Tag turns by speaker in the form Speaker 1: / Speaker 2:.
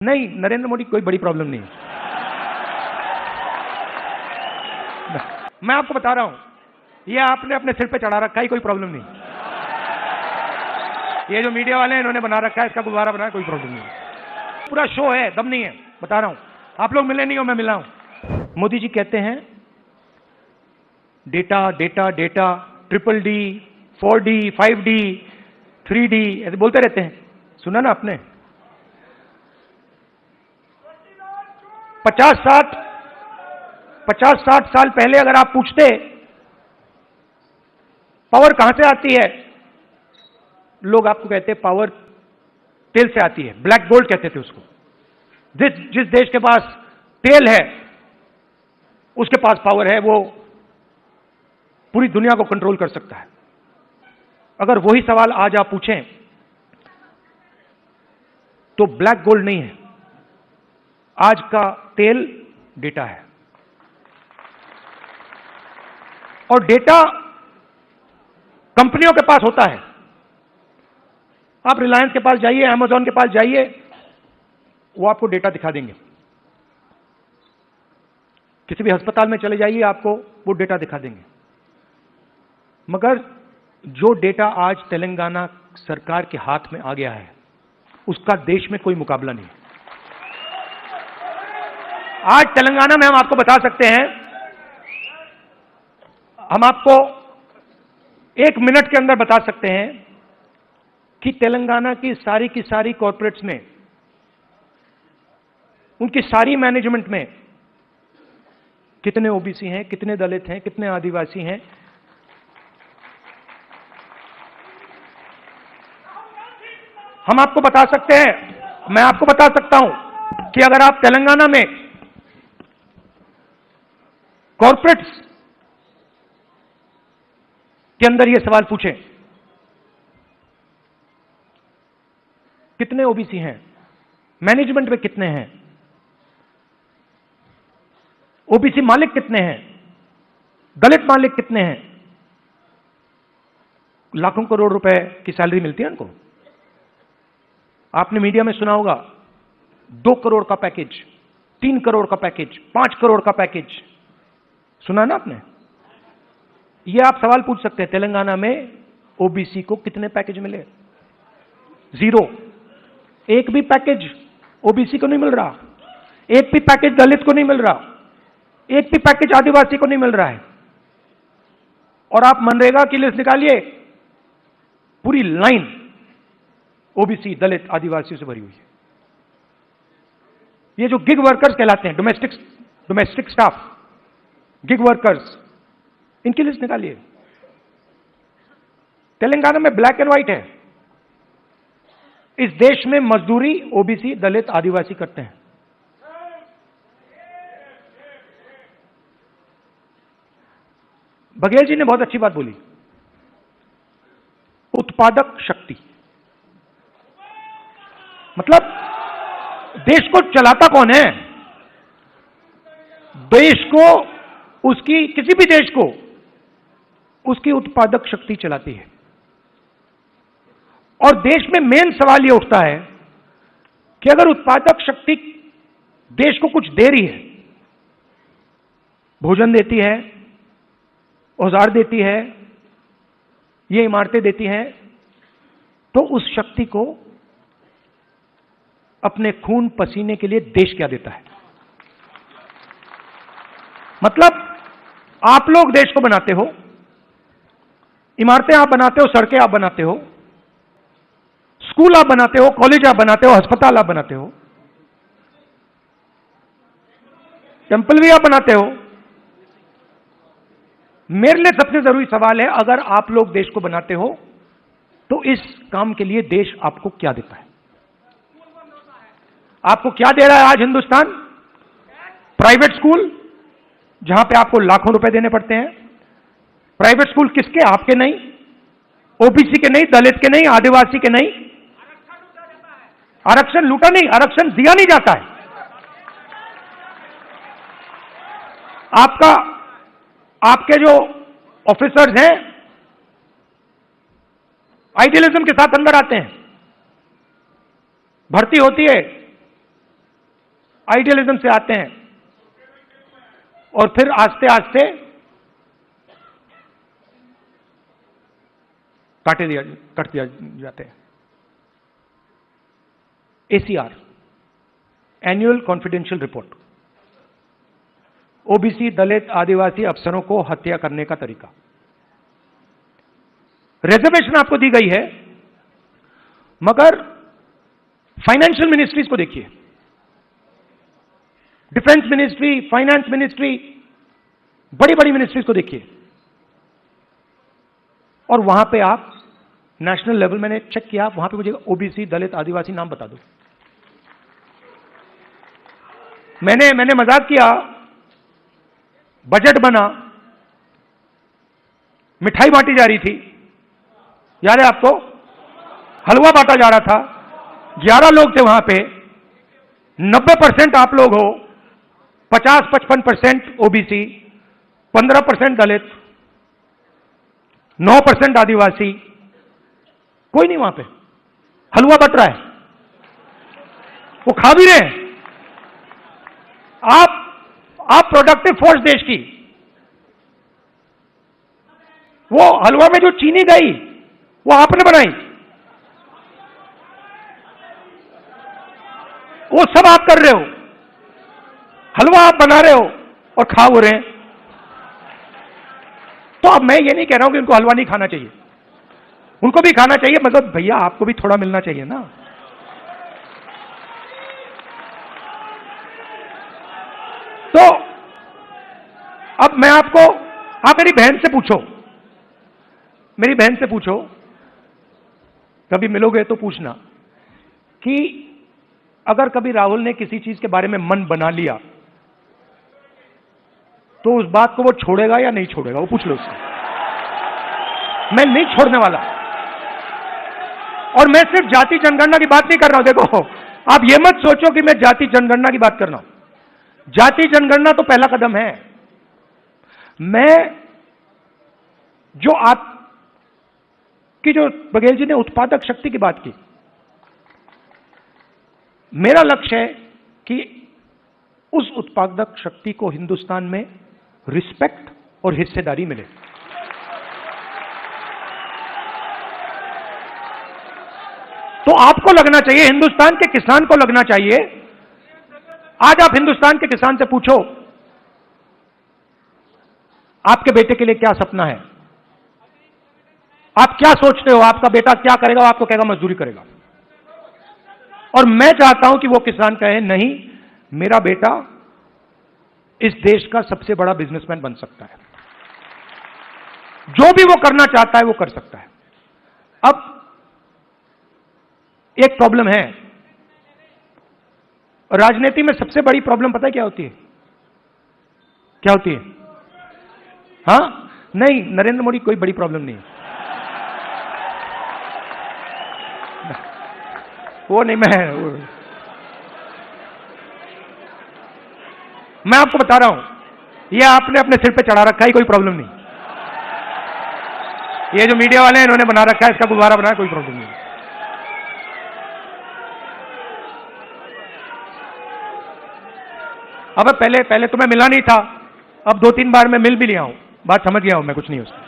Speaker 1: नहीं, नरेंद्र मोदी कोई बड़ी प्रॉब्लम नहीं है। मैं आपको बता रहा हूं, ये आपने अपने सिर पे चढ़ा रखा है, कोई प्रॉब्लम नहीं। ये जो मीडिया वाले हैं इन्होंने बना रखा है, इसका गुब्बारा बनाया, कोई प्रॉब्लम नहीं। पूरा शो है, दम नहीं है, बता रहा हूं। आप लोग मिले नहीं हो, मैं मिला हूं। मोदी जी कहते हैं data data data, triple D, 4D, 5D, 3D, ऐसे बोलते रहते हैं। सुना ना आपने? 50-60 साल पहले अगर आप पूछते पावर कहां से आती है, लोग आपको कहते पावर तेल से आती है, ब्लैक गोल्ड कहते थे उसको। जिस देश के पास तेल है उसके पास पावर है, वो पूरी दुनिया को कंट्रोल कर सकता है। अगर वही सवाल आज आप पूछें तो ब्लैक गोल्ड नहीं है, आज का तेल डेटा है। और डेटा कंपनियों के पास होता है। आप रिलायंस के पास जाइए, अमेज़न के पास जाइए, वो आपको डेटा दिखा देंगे। किसी भी अस्पताल में चले जाइए, आपको वो डेटा दिखा देंगे। मगर जो डेटा आज तेलंगाना सरकार के हाथ में आ गया है, उसका देश में कोई मुकाबला नहीं। आज तेलंगाना में हम आपको बता सकते हैं, हम आपको 1 मिनट के अंदर बता सकते हैं कि तेलंगाना की सारी कॉर्पोरेट्स में, उनकी सारी मैनेजमेंट में कितने ओबीसी हैं, कितने दलित हैं, कितने आदिवासी हैं। हम आपको बता सकते हैं, मैं आपको बता सकता हूं कि अगर आप तेलंगाना में कॉर्पोरेट्स के अंदर यह सवाल पूछें, कितने ओबीसी हैं, मैनेजमेंट में कितने हैं, ओबीसी मालिक कितने हैं, दलित मालिक कितने हैं, लाखों करोड़ रुपए की सैलरी मिलती है उनको। आपने मीडिया में सुना होगा 2 करोड़ का पैकेज, 3 करोड़ का पैकेज, 5 करोड़ का पैकेज, सुना ना आपने? ये आप सवाल पूछ सकते हैं, तेलंगाना में ओबीसी को कितने पैकेज मिले? 0। एक भी पैकेज ओबीसी को नहीं मिल रहा, एक भी पैकेज दलित को नहीं मिल रहा, एक भी पैकेज आदिवासी को नहीं मिल रहा है। और आप मनरेगा की लिस्ट निकालिए, पूरी लाइन ओबीसी, दलित, आदिवासियों से भरी हुई है। ये जो गिग वर्कर्स कहलाते हैं, डोमेस्टिक स्टाफ, गिग वर्कर्स, इनकी लिस्ट निकालिए। तेलंगाना में ब्लैक एंड व्हाइट है। इस देश में मजदूरी ओबीसी, दलित, आदिवासी करते हैं। बघेल जी ने बहुत अच्छी बात बोली, उत्पादक शक्ति। मतलब देश को चलाता कौन है? देश को, उसकी, किसी भी देश को उसकी उत्पादक शक्ति चलाती है। और देश में मेन सवाल यह उठता है कि अगर उत्पादक शक्ति देश को कुछ दे रही है, भोजन देती है, औजार देती है, ये इमारतें देती हैं, तो उस शक्ति को अपने खून पसीने के लिए देश क्या देता है? मतलब आप लोग देश को बनाते हो, इमारतें आप बनाते हो, सड़कें आप बनाते हो, स्कूल आप बनाते हो, कॉलेज आप बनाते हो, अस्पताल आप बनाते हो, टेंपल भी आप बनाते हो। मेरे लिए सबसे जरूरी सवाल है, अगर आप लोग देश को बनाते हो तो इस काम के लिए देश आपको क्या देता है? आपको क्या दे रहा है आज हिंदुस्तान? प्राइवेट स्कूल, जहां पे आपको लाखों रुपए देने पड़ते हैं। प्राइवेट स्कूल किसके? आपके नहीं, ओबीसी के नहीं, दलित के नहीं, आदिवासी के नहीं। आरक्षण लूटा नहीं, आरक्षण दिया नहीं जाता है। आपके जो ऑफिसर्स हैं आइडियलिज्म के साथ अंदर आते हैं, भर्ती होती है, आइडियलिज्म से आते हैं और फिर आस्ते आस्ते कट दिया जाते हैं। ACR, annual confidential report, OBC Dalit Adivasi अफसरों को हत्या करने का तरीका। रिजर्वेशन आपको दी गई है, मगर फाइनेंशियल मिनिस्ट्रीज को देखिए, डिफेंस मिनिस्ट्री, फाइनेंस मिनिस्ट्री, बड़ी बड़ी मिनिस्ट्रीज को देखिए, और वहां पे आप नेशनल लेवल, मैंने चेक किया, वहां पे मुझे ओबीसी दलित आदिवासी नाम बता दो। मैंने मजाक किया, बजट बना, मिठाई बांटी जा रही थी, याद है आपको, हलवा बांटा जा रहा था, 11 लोग थे वहां पे, 90% आप लोग हो, 50-55% ओबीसी, 15% दलित, 9% आदिवासी, कोई नहीं वहां पे, हलवा बट रहा है, वो खा भी रहे हैं। आप प्रोडक्टिव फोर्स देश की, वो हलवा में जो चीनी गई वो आपने बनाई, वो सब आप कर रहे हो, हलवा आप बना रहे हो और खा हो रहे हैं। तो अब मैं ये नहीं कह रहा हूं कि उनको हलवा नहीं खाना चाहिए, उनको भी खाना चाहिए, मतलब भैया आपको भी थोड़ा मिलना चाहिए ना। तो अब मैं आपको, आप मेरी बहन से पूछो, कभी मिलोगे तो पूछना कि अगर कभी राहुल ने किसी चीज के बारे में मन बना लिया तो उस बात को वो छोड़ेगा या नहीं छोड़ेगा, वो पूछ लो उससे। मैं नहीं छोड़ने वाला, और मैं सिर्फ जाति जनगणना की बात नहीं कर रहा हूं। देखो, आप ये मत सोचो कि मैं जाति जनगणना की बात कर रहा हूं। जाति जनगणना तो पहला कदम है। मैं जो आपकी, जो बघेल जी ने उत्पादक शक्ति की बात की, मेरा लक्ष्य है कि उस उत्पादक शक्ति को हिंदुस्तान में रिस्पेक्ट और हिस्सेदारी मिले। तो आपको लगना चाहिए, हिंदुस्तान के किसान को लगना चाहिए। आज आप हिंदुस्तान के किसान से पूछो, आपके बेटे के लिए क्या सपना है, आप क्या सोचते हो, आपका बेटा क्या करेगा, वो आपको कहेगा मजदूरी करेगा। और मैं चाहता हूं कि वो किसान कहे, नहीं, मेरा बेटा इस देश का सबसे बड़ा बिजनेसमैन बन सकता है, जो भी वो करना चाहता है वो कर सकता है। अब एक प्रॉब्लम है, राजनीति में सबसे बड़ी प्रॉब्लम पता है क्या होती है? क्या होती है? हां, नहीं, नरेंद्र मोदी कोई बड़ी प्रॉब्लम नहीं है, वो नहीं। मैं आपको बता रहा हूं, ये आपने अपने सिर पे चढ़ा रखा है, कोई प्रॉब्लम नहीं। ये जो मीडिया वाले हैं, इन्होंने बना रखा है, इसका गुब्बारा बनाया, कोई प्रॉब्लम नहीं। अब पहले तो मैं मिला नहीं था, अब 2-3 बार मैं मिल भी लिया हूं, बात समझ गया हूं मैं, कुछ नहीं उसमें।